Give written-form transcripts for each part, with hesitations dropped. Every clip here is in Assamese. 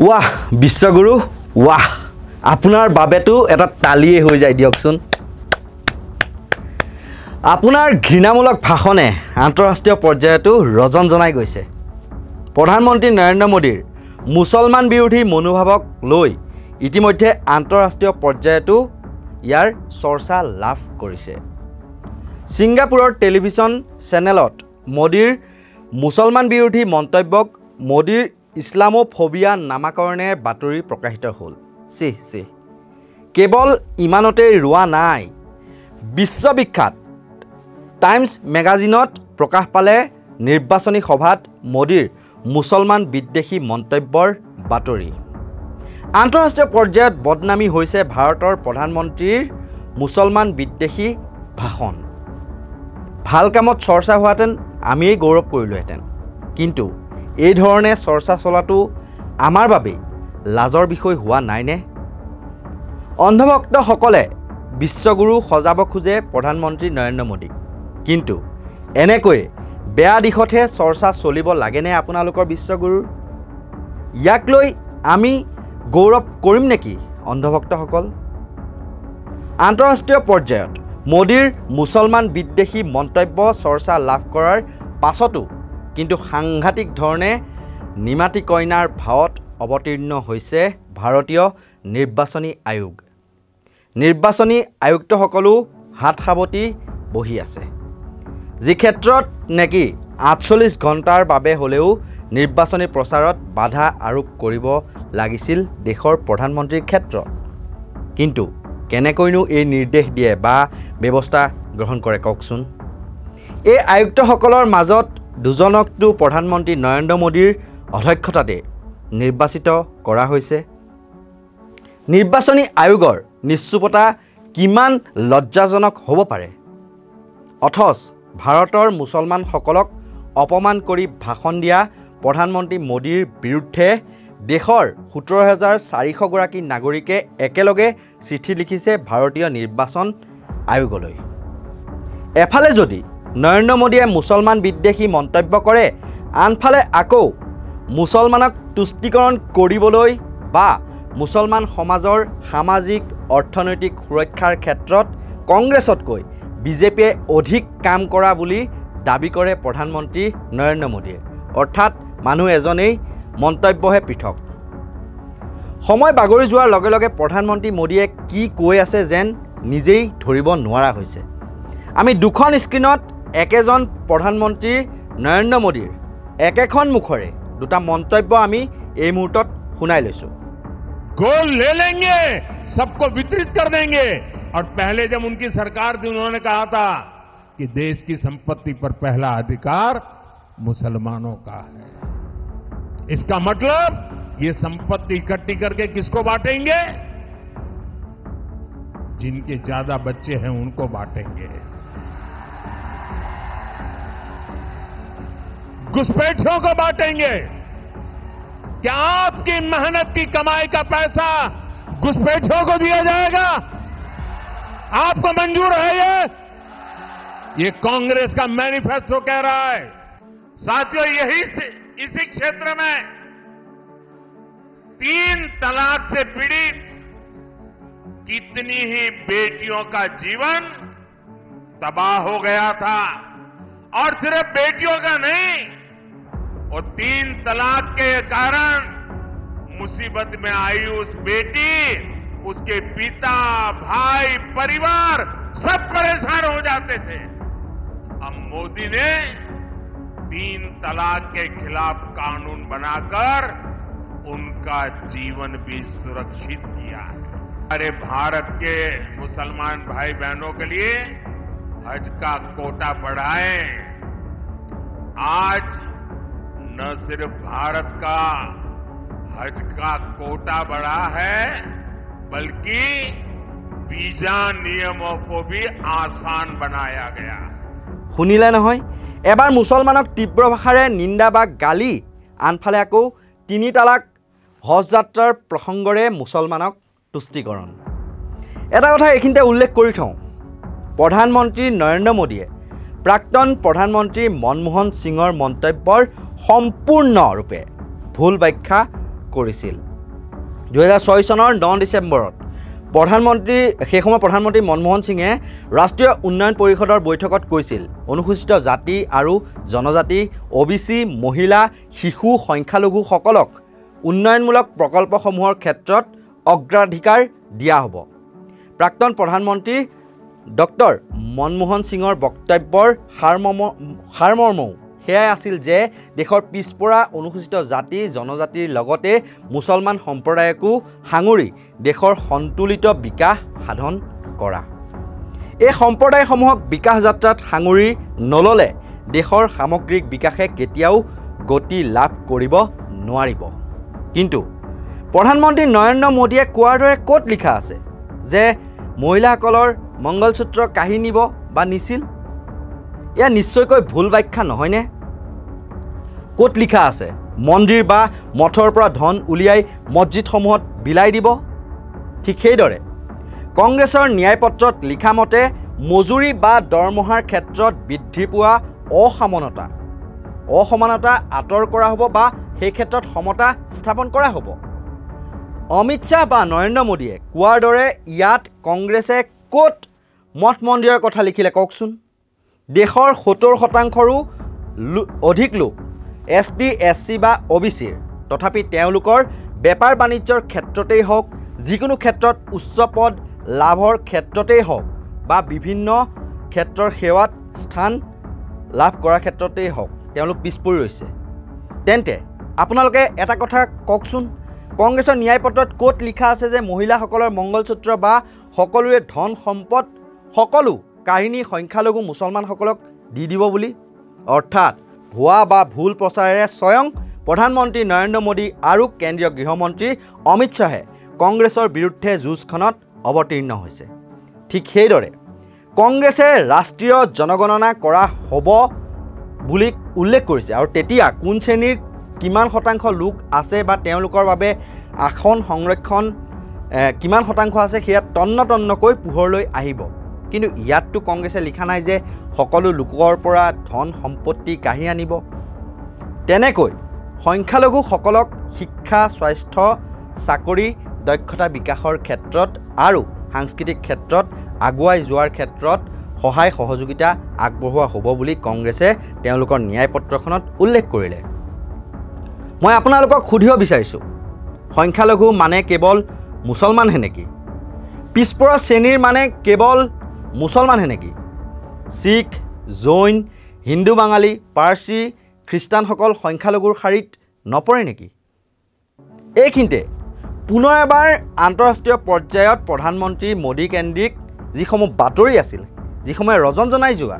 वाह विश्वगुरु वाह आपनार बाबेतो एटा तालिए हो जाय दियकसुन आपनार घृणामूलक भाषणे आंतरराष्ट्रीय पर्यायतो रजन जनाय गइसे प्रधानमंत्री नरेंद्र मोदीर मुसलमान विरोधी मनोभावक লৈ ইতিমধ্যে आंतरराष्ट्रीय पर्यायतो यार चर्चा लाभ करिसे सिंगापुरर टेलिभिजन चेनेलत मोदीर मुसलमान विरोधी मंतव्यक मोदीर इस्लामोफोबिया नामाकरणे बातरी प्रकाशित हल सी केवल इमानते रुआ नाई विश्वविख्यात टाइम्स मैगाजिनत प्रकाश पाले निर्वाचनी सभात मोदीर मुसलमान विद्वेषी मंतव्यर बातरी आंतरराष्ट्रीय पर्यायत बदनामी होइसे भारतर प्रधानमंत्रीर मुसलमान विद्वेषी भाषण ভাল কামত চৰ্চা হোৱাতেন আমিয়ে গৌৰৱ কৰিলোহেঁতেন কিন্তু এই ধৰণে চৰ্চা চলাটো আমাৰ বাবে লাজৰ বিষয় হোৱা নাইনে অন্ধভক্তসকলে বিশ্বগুৰু সজাব খোজে প্ৰধানমন্ত্ৰী নৰেন্দ্ৰ মোদীক কিন্তু এনেকৈ বেয়া দিশতহে চৰ্চা চলিব লাগেনে আপোনালোকৰ বিশ্বগুৰু ইয়াক লৈ আমি গৌৰৱ কৰিম নেকি অন্ধভক্তসকল আন্তঃৰাষ্ট্ৰীয় পৰ্যায়ত मोदीर मुसलमान विद्वेषी मंतव्य चर्चा लाभ करार पाछतो किन्तु सांघातिक धरणे निमाती कइनार भावत अवतीर्ण होइसे भारतीय निर्वाचनी आयोग निर्वाचनी आयुक्तসকলো हाथ साबती बहि आछे जी क्षेत्रत नेकी 48 घंटार बारे हलेও निर्वाचनी प्रचारत बाधा आरोप करिब लागिसिल देशर प्रधानमंत्रीर क्षेत्रत किन्तु केनेकैनो এই निर्देश दिए बा व्यवस्था ग्रहण करे ककसुन এই आयुक्तসকলৰ মাজত দুজনকটো प्रधानमंत्री नरेंद्र मोदीर अध्यक्षताते निर्वाचित करा হৈছে निर्वाचनी आयोगर निश्चुपता किमान लज्जाजनक হ'ব পাৰে অথচ ভাৰতৰ মুছলমানসকলক অপমান কৰি ভাষণ দিয়া प्रधानमंत्री मोदीर বিৰুদ্ধে देशर 17,400 गराकी नागरिके एकेलगे चिठी लिखिसे भारतीय निर्वाचन आयोगলৈ एफाले जदि नरेंद्र मोदीये मुसलमान विद्वेषी मंतव्य करे आनफाले आको मुसलमानक तुष्टिकरण करिবলৈ बा मुसलमान समाजर सामाजिक अर्थनैतिक सुरक्षार क्षेत्रत कांग्रेसतকৈ बीजेपीये अधिक काम करा बुली दाबी करे प्रधानमंत्री नरेंद्र मोदीये अर्थात मानुह एजनेই मंतव्यहे पृथक समय बागरी जोৱাৰ लगे लगे प्रधानमंत्री मोदीये की কৈ আছে যেন নিজেই ধৰিব নোৱাৰা হৈছে আমি দুখন স্ক্ৰিনত একেজন प्रधानमंत्री नरेंद्र मोदीर एकेখন মুখৰে দুটা মন্তব্য আমি এই মুহূৰ্তত শুনাই লৈছো गोल ले लेंगे सबको वितरित कर देंगे और पहले जब उनकी सरकार थी उन्होंने कहा था कि देश की संपत्ति पर पहला अधिकार मुसलमानों का है इसका मतलब ये संपत्ति इकट्ठी करके किसको बांटेंगे जिनके ज्यादा बच्चे हैं उनको बांटेंगे घुसपैठियों को बांटेंगे क्या आपकी मेहनत की कमाई का पैसा घुसपैठियों को दिया जाएगा आपको मंजूर है ये कांग्रेस का मैनिफेस्टो कह रहा है साथियों इसी क्षेत्र में 3 तलाक से पीड़ित कितनी ही बेटियों का जीवन तबाह हो गया था और सिर्फ बेटियों का नहीं और 3 तलाक के कारण मुसीबत में आई उस बेटी उसके पिता भाई परिवार सब परेशान हो जाते थे अब मोदी ने 3 तलाक के खिलाफ कानून बनाकर उनका जीवन भी सुरक्षित किया है हमारे भारत के मुसलमान भाई बहनों के लिए हज का कोटा बढ़ाएं आज न सिर्फ भारत का हज का कोटा बढ़ा है बल्कि वीजा नियमों को भी आसान बनाया गया है শুনিলে নহয় এবাৰ মুছলমানক তীব্ৰ ভাষাৰে নিন্দা বা গালি আনফালে আকৌ 3 তালাক হজ যাত্ৰাৰ প্ৰসংগৰে মুছলমানক তুষ্টিকৰণ এটা কথা এখিনতে উল্লেখ কৰি থওঁ প্ৰধানমন্ত্ৰী নৰেন্দ্ৰ মোদীয়ে প্ৰাক্তন প্ৰধানমন্ত্ৰী মনমোহন সিঙৰ মন্তব্যৰ সম্পূৰ্ণৰূপে ভুল ব্যাখ্যা কৰিছিল 2006 চনৰ 9 ডিচেম্বৰত সেই সময়ৰ প্ৰধানমন্ত্ৰী মনমোহন সিঙে ৰাষ্ট্ৰীয় উন্নয়ন পৰিষদৰ বৈঠকত কৈছিল অনুসূচিত জাতি আৰু জনজাতি OBC মহিলা শিশু সংখ্যালঘুসকলক উন্নয়নমূলক প্ৰকল্পসমূহৰ ক্ষেত্ৰত অগ্ৰাধিকাৰ দিয়া হ'ব। প্ৰাক্তন প্ৰধানমন্ত্ৰী ডক্টৰ মনমোহন সিঙৰ বক্তব্যৰ সাৰমৰ্মও সেয়াই আছিল যে দেশৰ পিছপৰা অনুসূচিত জাতি জনজাতিৰ লগতে মুছলমান সম্প্ৰদায়কো সাঙুৰি দেশৰ সন্তুলিত বিকাশ সাধন কৰা। এই সম্প্ৰদায়সমূহক বিকাশ যাত্ৰাত সাঙুৰি নল'লে দেশৰ সামগ্ৰিক বিকাশে কেতিয়াও গতি লাভ কৰিব নোৱাৰিব। কিন্তু প্ৰধানমন্ত্ৰী নৰেন্দ্ৰ মোদীয়ে কোৱাৰ দৰে ক'ত লিখা আছে যে মহিলাসকলৰ মংগলসূত্ৰ কাঢ়ি নিব বা নিছিল? এয়া নিশ্চয়কৈ ভুল ব্যাখ্যা নহয়নে? ক'ত লিখা আছে মন্দিৰ বা মঠৰ পৰা ধন উলিয়াই মছজিদসমূহত বিলাই দিব? ঠিক সেইদৰে কংগ্ৰেছৰ ন্যায়পত্ৰত লিখা মতে মজুৰি বা দৰমহাৰ ক্ষেত্ৰত বৃদ্ধি পোৱা অসমানতা আঁতৰ কৰা হ'ব বা সেই ক্ষেত্ৰত সমতা স্থাপন কৰা হ'ব। অমিত শ্বাহ বা নৰেন্দ্ৰ মোদীয়ে কোৱাৰ দৰে ইয়াত কংগ্ৰেছে ক'ত মঠ মন্দিৰৰ কথা লিখিলে কওকচোন? দেশৰ 70%ৰো অধিক লোক ST SC বা OBCৰ, তথাপি তেওঁলোকৰ বেপাৰ বাণিজ্যৰ ক্ষেত্ৰতেই হওক যিকোনো ক্ষেত্ৰত উচ্চ পদ লাভৰ ক্ষেত্ৰতেই হওক বা বিভিন্ন ক্ষেত্ৰৰ সেৱাত স্থান লাভ কৰাৰ ক্ষেত্ৰতেই হওক তেওঁলোক পিছপৰি ৰৈছে। তেন্তে আপোনালোকে এটা কথা কওকচোন, কংগ্ৰেছৰ ন্যায়পত্ৰত ক'ত লিখা আছে যে মহিলাসকলৰ মংগলসূত্ৰ বা সকলোৰে ধন সম্পদ সকলো কাহিনী সংখ্যালঘু মুছলমানসকলক দি দিব বুলি? অৰ্থাৎ ভুৱা বা ভুল প্ৰচাৰেৰে স্বয়ং প্ৰধানমন্ত্ৰী নৰেন্দ্ৰ মোদী আৰু কেন্দ্ৰীয় গৃহমন্ত্ৰী অমিত শ্বাহে কংগ্ৰেছৰ বিৰুদ্ধে যুঁজখনত অৱতীৰ্ণ হৈছে। ঠিক সেইদৰে কংগ্ৰেছে ৰাষ্ট্ৰীয় জনগণনা কৰা হ'ব বুলি উল্লেখ কৰিছে আৰু তেতিয়া কোন শ্ৰেণীৰ কিমান শতাংশ লোক আছে বা তেওঁলোকৰ বাবে আসন সংৰক্ষণ কিমান শতাংশ আছে সেয়া তন্নকৈ পোহৰলৈ আহিব। কিন্তু ইয়াততো কংগ্ৰেছে লিখা নাই যে সকলো লোকৰ পৰা ধন সম্পত্তি কাঢ়ি আনিব। তেনেকৈ সংখ্যালঘুসকলক শিক্ষা স্বাস্থ্য চাকৰি দক্ষতা বিকাশৰ ক্ষেত্ৰত আৰু সাংস্কৃতিক ক্ষেত্ৰত আগুৱাই যোৱাৰ ক্ষেত্ৰত সহায় সহযোগিতা আগবঢ়োৱা হ'ব বুলি কংগ্ৰেছে তেওঁলোকৰ ন্যায়পত্ৰখনত উল্লেখ কৰিলে। মই আপোনালোকক সুধিব বিচাৰিছোঁ, সংখ্যালঘু মানে কেৱল মুছলমানহে নেকি? পিছপৰা শ্ৰেণীৰ মানে কেৱল মুছলমানহে নেকি? শিখ জৈন হিন্দু বাঙালী পাৰ্চী খ্ৰীষ্টানসকল সংখ্যালঘুৰ শাৰীত নপৰে নেকি? এইখিনিতে পুনৰ এবাৰ আন্তঃৰাষ্ট্ৰীয় পৰ্যায়ত প্ৰধানমন্ত্ৰী মোদী কেন্দ্ৰিক যিসমূহ বাতৰি আছিল, যিসমূহে ৰজনজনাই যোৱা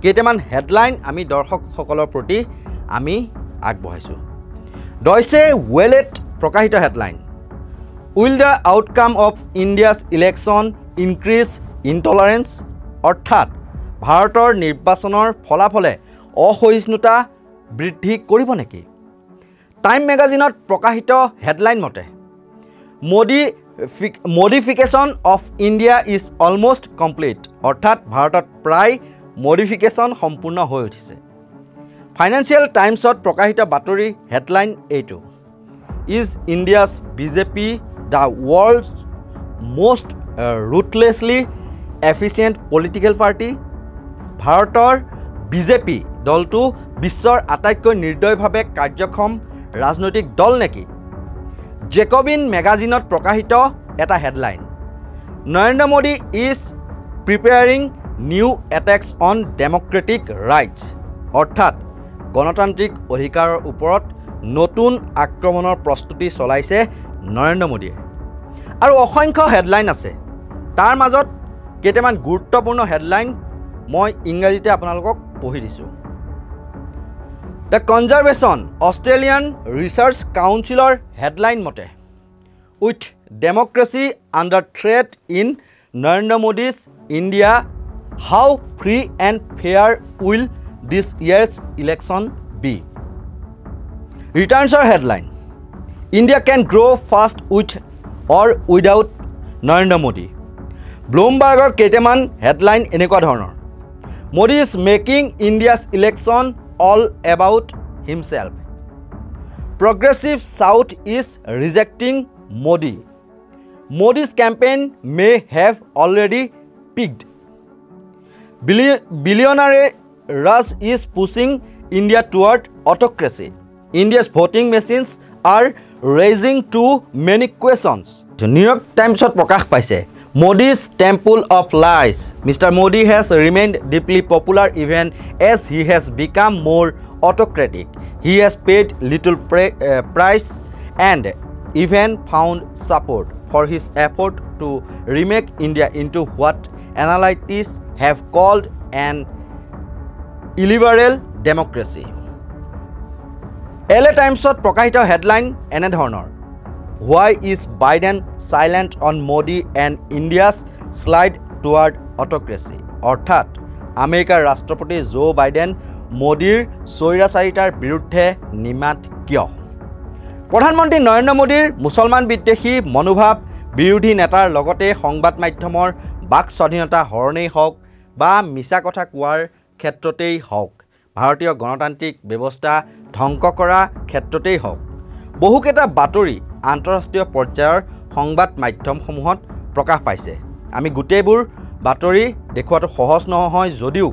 কেইটামান হেডলাইন আমি দৰ্শকসকলৰ প্ৰতি আমি আগবঢ়াইছোঁ। ডয়চে ৱেলেট প্ৰকাশিত headline, will the outcome of India's election increase intolerance? অৰ্থাৎ ভাৰতৰ নিৰ্বাচনৰ ফলাফলে অসহিষ্ণুতা বৃদ্ধি কৰিব নেকি? টাইম মেগাজিনত প্ৰকাশিত হেডলাইন মতে modification of India is almost complete. অৰ্থাৎ ভাৰতত প্ৰায় মডিফিকেশ্যন সম্পূৰ্ণ হৈ উঠিছে। ফাইনেন্সিয়েল টাইমছত প্ৰকাশিত বাতৰি হেডলাইন এইটো, is India's BJP the world's most ruthlessly efficient political party? ভাৰতৰ BJP দলটো বিশ্বৰ আটাইতকৈ নিৰ্দয়ভাৱে কাৰ্যক্ষম ৰাজনৈতিক দল নেকি? জেকবিন মেগাজিনত প্ৰকাশিত এটা headline, Narendra Modi is preparing new attacks on democratic rights. অৰ্থাৎ গণতান্ত্ৰিক অধিকাৰৰ ওপৰত নতুন আক্ৰমণৰ প্ৰস্তুতি চলাইছে নৰেন্দ্ৰ মোদীয়ে। আৰু অসংখ্য হেডলাইন আছে, তাৰ মাজত কেইটামান গুৰুত্বপূৰ্ণ হেডলাইন মই ইংৰাজীতে আপোনালোকক পঢ়ি দিছোঁ। দ্য কনজাৰভেশ্যন অষ্ট্ৰেলিয়ান ৰিচাৰ্চ কাউন্সিলৰ হেডলাইন মতে, with democracy under threat in Narendra Modi's India, how free and fair will this year's election be? ৰিটাৰ্ণছৰ headline, India can grow' fast with or without Narendra Modi. ব্লুমবাৰ্গৰ কেইটামান হেডলাইন এনেকুৱা ধৰণৰ, Modi is making India's election all about himself. Progressive south is rejecting Modi. Modi's campaign may have already peaked. Billionaire rush is pushing India toward autocracy. India's voting machines are raising too many questions. New York Times prakash paise Modi's temple of lies. Mr. Modi has remained deeply popular even as he has become more autocratic. He has paid little price and even found support for his effort to remake India into what analysts have called an illiberal democracy. LA Times প্ৰকাশিত হেডলাইন এনে ধৰণৰ Why is Biden silent on Modi and India's slide toward autocracy? অৰ্থাৎ আমেৰিকাৰ ৰাষ্ট্ৰপতি জো বাইডেন মোদীৰ স্বৈৰাচাৰিতাৰ বিৰুদ্ধে নিমাত কিয়? প্ৰধানমন্ত্ৰী নৰেন্দ্ৰ মোদীৰ মুছলমান বিদ্বেষী মনোভাৱ বিৰোধী নেতাৰ লগতে সংবাদ মাধ্যমৰ বাক স্বাধীনতা হৰণেই হওক বা মিছা কথা কোৱাৰ ক্ষেত্ৰতেই হওক ভাৰতীয় গণতান্ত্ৰিক ব্যৱস্থা ধ্বংস কৰা ক্ষেত্ৰতেই হওক বহুকেইটা বাতৰি আন্তঃৰাষ্ট্ৰীয় পৰ্যায়ৰ সংবাদ মাধ্যমসমূহত প্ৰকাশ পাইছে আমি গোটেইবোৰ বাতৰি দেখুৱাটো সহজ নহয় যদিও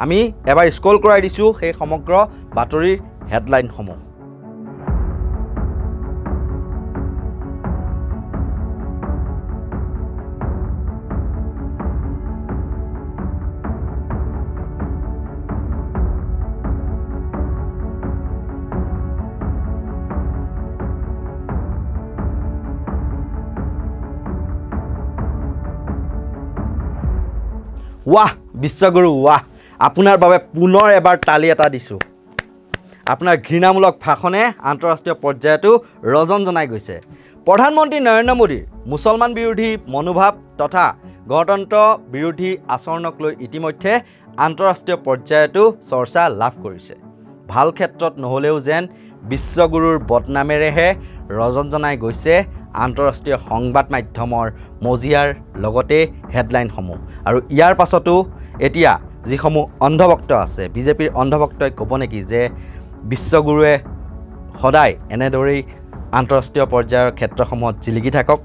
আমি এবাৰ স্ক্ৰল কৰাই দিছো সেই সমগ্ৰ বাতৰিৰ হেডলাইনসমূহ वाह विश्वगुरु वाह আপোনাৰ বাবে পুনৰ এবাৰ তালি এটা দিছো আপোনাৰ ঘৃণামূলক ভাষণে আন্তঃৰাষ্ট্ৰীয় পৰ্যায়তো ৰজন জনাই গৈছে প্ৰধানমন্ত্ৰী নৰেন্দ্ৰ মোদীৰ মুছলমান বিৰোধী মনোভাৱ তথা গণতন্ত্ৰ বিৰোধী আচৰণক লৈ ইতিমধ্যে আন্তঃৰাষ্ট্ৰীয় পৰ্যায়তো চৰ্চা লাভ কৰিছে ভাল ক্ষেত্ৰত নহলেও যেন বিশ্বগুৰুৰ বদনামেৰেহে ৰজন জনাই গৈছে আন্তঃৰাষ্ট্ৰীয় সংবাদ মাধ্যমৰ মজিয়াৰ লগতে হেডলাইনসমূহ আৰু ইয়াৰ পাছতো এতিয়া যিসমূহ অন্ধভক্ত আছে বিজেপিৰ অন্ধভক্তই ক'ব নেকি যে বিশ্বগুৰুৱে সদায় এনেদৰেই আন্তঃৰাষ্ট্ৰীয় পৰ্যায়ৰ ক্ষেত্ৰসমূহত জিলিকি থাকক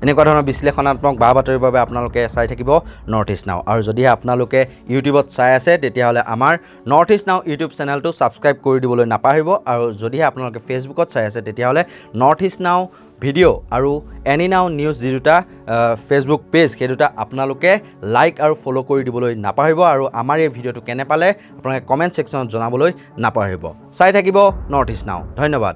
এনেকুৱা ধৰণৰ বিশ্লেষণাত্মক বাতৰিৰ বাবে আপোনালোকে চাই থাকিব নৰ্থ ইষ্ট নাও আৰু যদি আপোনালোকে ইউটিউবত চাই আছে তেতিয়াহ'লে আমাৰ নৰ্থ ইষ্ট নাও ইউটিউব চেনেলটো ছাবস্ক্ৰাইব কৰি দিবলৈ নাপাহৰিব আৰু যদি আপোনালোকে ফেচবুকত চাই আছে তেতিয়াহ'লে নৰ্থ ইষ্ট নাও ভিডিঅ' আৰু এনি নাও নিউজ যি দুটা ফেচবুক পেজ সেই দুটা আপোনালোকে লাইক আৰু ফ'ল' কৰি দিবলৈ নাপাহৰিব আৰু আমাৰ এই ভিডিঅ'টো কেনে পালে আপোনালোকে কমেণ্ট ছেকশ্যনত জনাবলৈ নাপাহৰিব চাই থাকিব নৰ্থ ইষ্ট নাও ধন্যবাদ